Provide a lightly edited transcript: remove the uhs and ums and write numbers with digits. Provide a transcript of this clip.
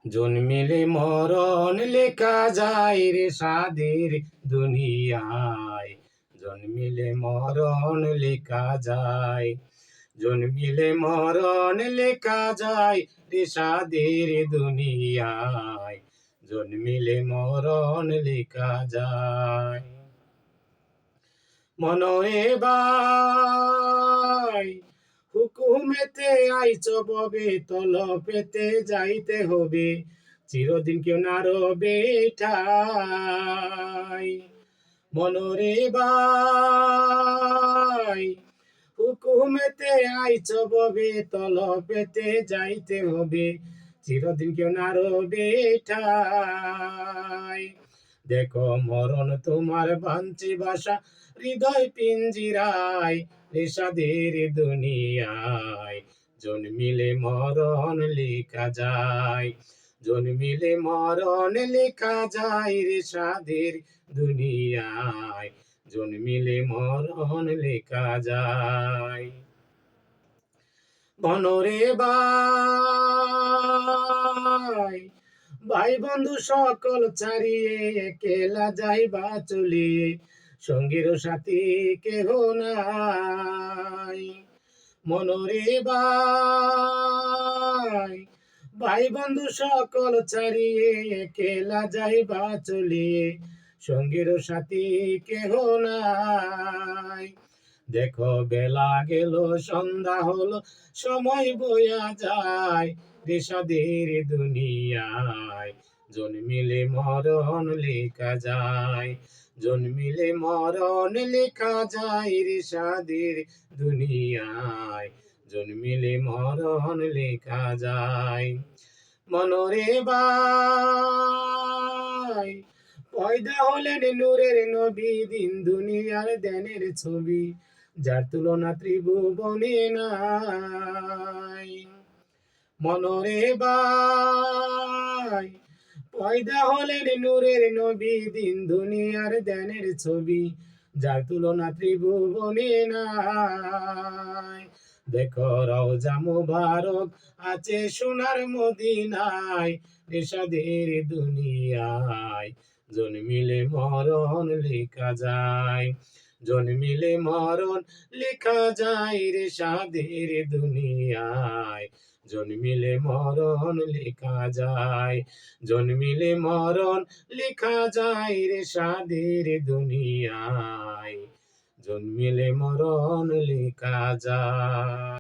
জন্মিলে মরণ লেখা যায় রে সাদের দুনিয়ায়। জন্মিলে মরণ লেখা যায়, জন্মিলে মরণ লেখা যায় রে সাদের দুনিয়ায়। জন্মিলে মরণ লেখা যায়। মনরে ভাই হুকুমেতে আইচ ববে, তল পেতে যাইতে হবে, চিরদিন কেউ না রবে ঠাই। মনরে ভাই হুকুমেতে আইচ ববে, তল পেতে যাইতে হবে, চিরদিন কেউ না রবে ঠাই। দেখো মরণ তোমার বাঞ্চি বাসা হৃদয় পিঞ্জিরায়, নেশাদের দুনিয়ায়। জন্মিলে মরণ লেখা যায়, জন্মিলে মরণ লেখা যায় রে সাদের দুনিয়ায়। জন্মিলে মরণ লেখা যায়। মনরে ভাই ভাই বন্ধু সকল ছাড়িয়ে একলা যাইবা চলিয়ে, সঙ্গীর সাথী কেহ নাই। মনরে ভাই ভাই বন্ধু সকল ছাড়িয়ে একলা যাইবা চলিয়ে, সঙ্গীর সাথী কেহ নাই। দেখো বেলা গেল সন্ধ্যা হলো, সময় বয়া যায় রেশাদের দুনিয়ায়। জন্মিলে মরণ লেখা যায়, জন্মিলে মরণ লেখা যায় রেশাদের দুনিয়ায়। জন্মিলে মরণ লেখা যায়। মনরে ভাই পয়দা হলেন নূরের নবী, দিন দুনিয়ার ধ্যানের ছবি, যার তুলনা ত্রিভুবনে নাই। মনরে ভাই পয়দা হলেন নূরের নবী, দিন দুনিয়ার ধ্যানের ছবি, যার তুলনা ত্রিভুবনে নাই। দেখো রওজা মুবারক আছে সোনার মদিনায়, নেশাদের দুনিয়ায়। জন্মিলে মরণ লেখা যায়, জন্মিলে মরণ লেখা যায় রে সাদের দুনিয়ায়। জন্মিলে মরণ লেখা যায়, জন্মিলে মরণ লেখা যায় রে সাদের দুনিয়ায়। জন্মিলে মরণ লেখা যায়।